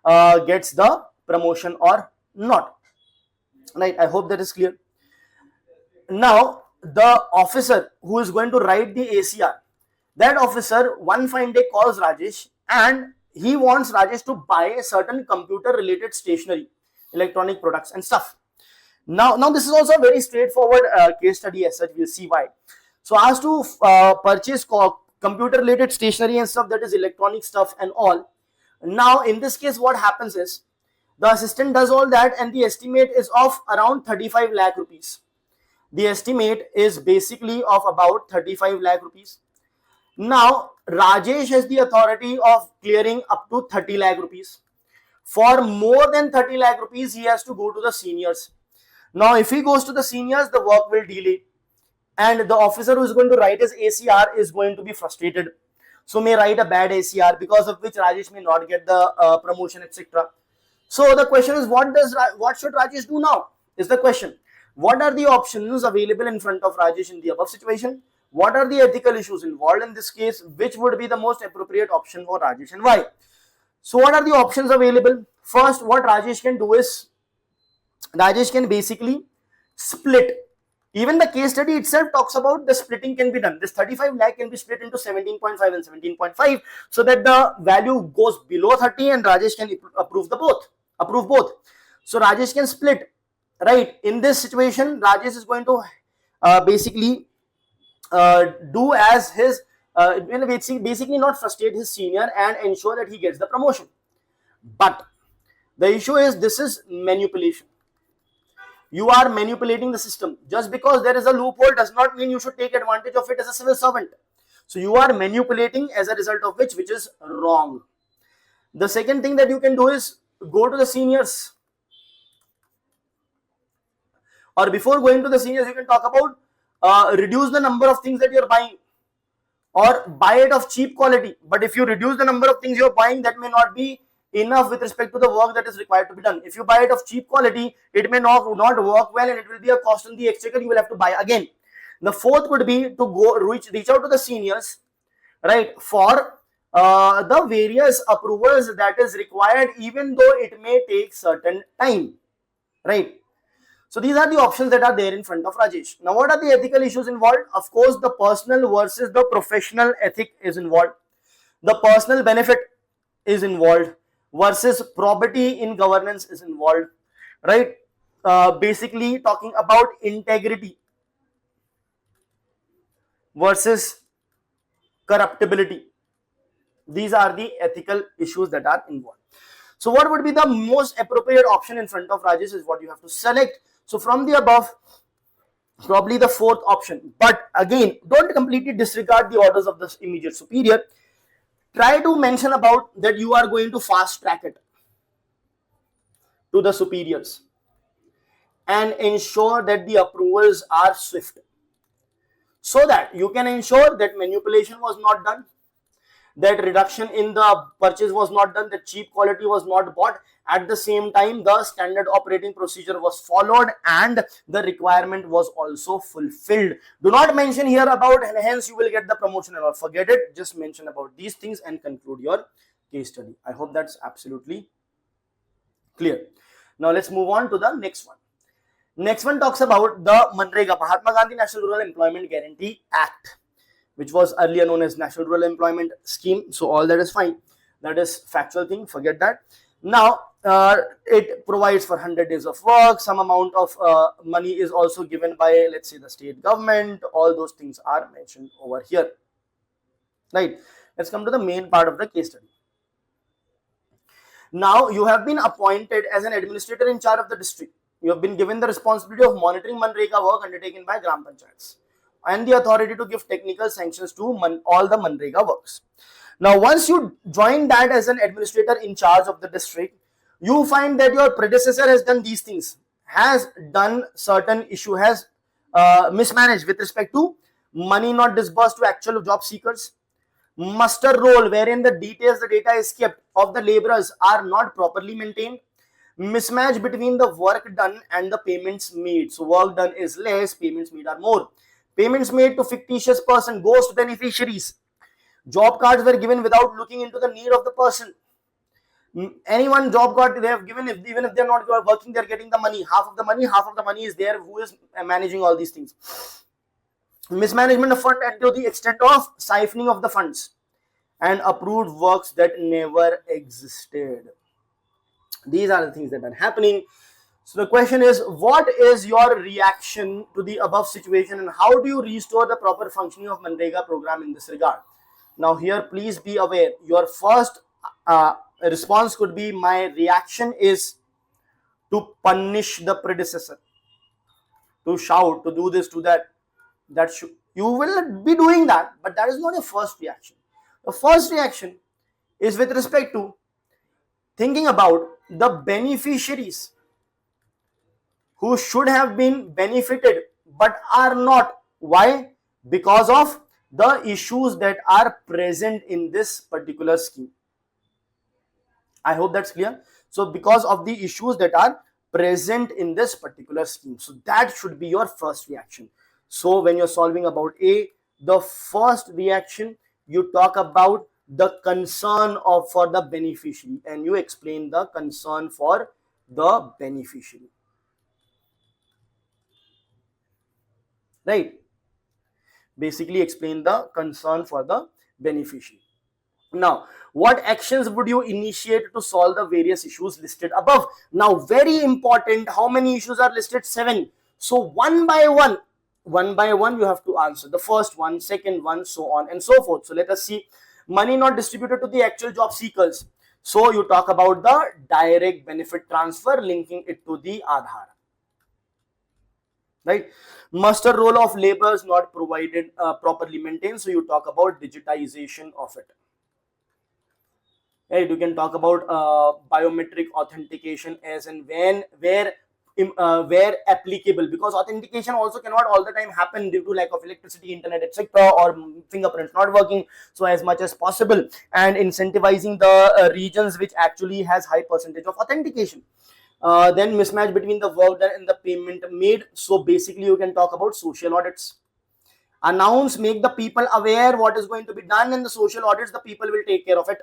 gets the promotion or not. Right, I hope that is clear. Now, the officer who is going to write the ACR, that officer one fine day calls Rajesh and he wants Rajesh to buy a certain computer related stationery, electronic products and stuff. Now this is also a very straightforward case study as such. We'll see why. So as to purchase computer related stationery and stuff, that is electronic stuff and all. Now in this case, what happens is the assistant does all that and the estimate is of around 35 lakh rupees. The estimate is basically of about 35 lakh rupees. Now, Rajesh has the authority of clearing up to 30 lakh rupees. For more than 30 lakh rupees, he has to go to the seniors. Now, if he goes to the seniors, the work will delay. And the officer who is going to write his ACR is going to be frustrated. So, may write a bad ACR, because of which Rajesh may not get the promotion, etc. So, the question is, what should Rajesh do now? Is the question. What are the options available in front of Rajesh in the above situation? What are the ethical issues involved in this case? Which would be the most appropriate option for Rajesh and why? So what are the options available? First, what Rajesh can do is, Rajesh can basically split. Even the case study itself talks about the splitting can be done. This 35 lakh can be split into 17.5 and 17.5 so that the value goes below 30 and Rajesh can approve both. So Rajesh can split. Right, in this situation, Rajesh is going to basically do as his, basically not frustrate his senior and ensure that he gets the promotion. But the issue is, this is manipulation. You are manipulating the system. Just because there is a loophole does not mean you should take advantage of it as a civil servant. So you are manipulating, as a result of which is wrong. The second thing that you can do is go to the seniors. Or before going to the seniors, you can talk about reduce the number of things that you're buying, or buy it of cheap quality. But if you reduce the number of things you're buying, that may not be enough with respect to the work that is required to be done. If you buy it of cheap quality, it may not work well and it will be a cost on the exchequer. You will have to buy again. The fourth would be to go reach out to the seniors, right, for the various approvals that is required, even though it may take certain time, right? So these are the options that are there in front of Rajesh. Now, what are the ethical issues involved? Of course, the personal versus the professional ethic is involved. The personal benefit is involved versus probity in governance is involved, right? Basically talking about integrity versus corruptibility. These are the ethical issues that are involved. So what would be the most appropriate option in front of Rajesh is what you have to select. So from the above, probably the fourth option. But again, don't completely disregard the orders of the immediate superior. Try to mention about that you are going to fast track it to the superiors. and ensure that the approvals are swift, so that you can ensure that manipulation was not done, that reduction in the purchase was not done, that cheap quality was not bought. At the same time, the standard operating procedure was followed and the requirement was also fulfilled. Do not mention here about hence you will get the promotion and all. Forget it. Just mention about these things and conclude your case study. I hope that's absolutely clear. Now let's move on to the next one. Next one talks about the Manrega, Mahatma Gandhi National Rural Employment Guarantee Act, which was earlier known as National Rural Employment Scheme. So all that is fine. That is factual thing. Forget that. Now it provides for 100 days of work. Some amount of money is also given by, let's say, the state government. All those things are mentioned over here. Right. Let's come to the main part of the case study. Now you have been appointed as an administrator in charge of the district. You have been given the responsibility of monitoring Manrega work undertaken by Gram Panchayats and the authority to give technical sanctions to all the Manrega works. Now, once you join that as an administrator in charge of the district, you find that your predecessor has done these things, has done certain issue, has mismanaged with respect to money not disbursed to actual job seekers, muster roll wherein the details, the data is kept of the laborers are not properly maintained, mismatch between the work done and the payments made. So work done is less, payments made are more. Payments made to fictitious person, ghost beneficiaries. Job cards were given without looking into the need of the person. Anyone job card they have given, even if they're not working, they're getting the money. Half of the money is there. Who is managing all these things? Mismanagement of fund and to the extent of siphoning of the funds, and approved works that never existed. These are the things that are happening. So the question is, what is your reaction to the above situation and how do you restore the proper functioning of Manrega program in this regard? Now here, please be aware, your first response could be, my reaction is to punish the predecessor, to shout, to do this, to that. You will be doing that, but that is not your first reaction. The first reaction is with respect to thinking about the beneficiaries who should have been benefited but are not. Why? Because of the issues that are present in this particular scheme. I hope that's clear. So because of the issues that are present in this particular scheme, so that should be your first reaction. So when you're solving about A, the first reaction, you talk about the concern for the beneficiary and you explain the concern for the beneficiary. Right? Basically explain the concern for the beneficiary. Now, what actions would you initiate to solve the various issues listed above? Now, very important, how many issues are listed? 7. So one by one you have to answer. The first one, second one, so on and so forth. So let us see. Money not distributed to the actual job seekers. So you talk about the direct benefit transfer, linking it to the Aadhaar. Right? Muster roll of laborers not provided, properly maintained. So you talk about digitization of it. Right? You can talk about biometric authentication as and when, where applicable, because authentication also cannot all the time happen due to lack of electricity, internet, etc., or fingerprints not working. So as much as possible, and incentivizing the regions which actually has high percentage of authentication. Then mismatch between the work done and the payment made. So basically you can talk about social audits. Announce, make the people aware what is going to be done in the social audits, the people will take care of it.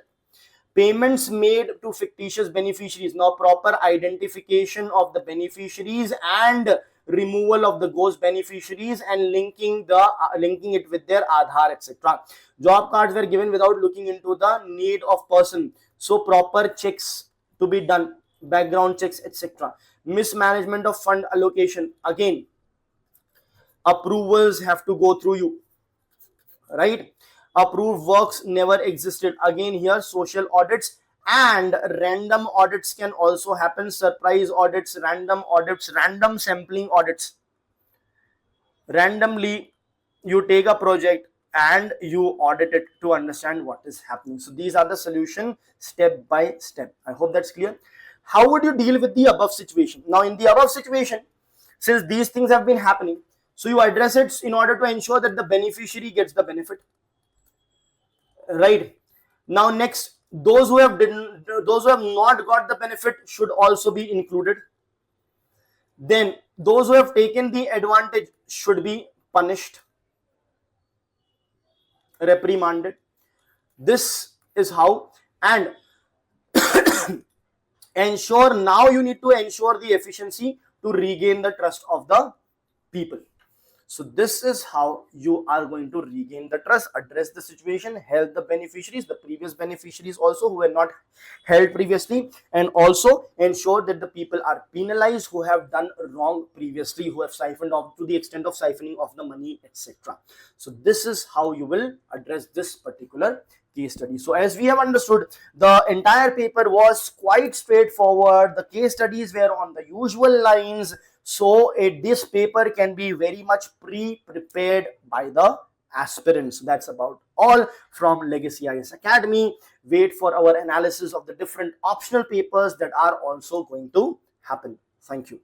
Payments made to fictitious beneficiaries. Now proper identification of the beneficiaries and removal of the ghost beneficiaries and linking it with their Aadhaar, etc. Job cards were given without looking into the need of person. So proper checks to be done, background checks, etc. Mismanagement of fund allocation. Again, approvals have to go through you, right? Approved works never existed. Again here, social audits and random audits can also happen. Surprise audits, random sampling audits. Randomly you take a project and you audit it to understand what is happening. So these are the solution step by step. I hope that's clear. How would you deal with the above situation? Now in the above situation, since these things have been happening, so you address it in order to ensure that the beneficiary gets the benefit, right? Now next, those who have not got the benefit should also be included. Then those who have taken the advantage should be punished, reprimanded. This is how. And ensure, now you need to ensure the efficiency to regain the trust of the people. So this is how you are going to regain the trust, address the situation, help the beneficiaries, the previous beneficiaries also who were not held previously, and also ensure that the people are penalized who have done wrong previously, who have siphoned off to the extent of siphoning of the money, etc. So this is how you will address this particular case study. So as we have understood, the entire paper was quite straightforward. The case studies were on the usual lines. So this paper can be very much pre-prepared by the aspirants. That's about all from Legacy IAS Academy. Wait for our analysis of the different optional papers that are also going to happen. Thank you.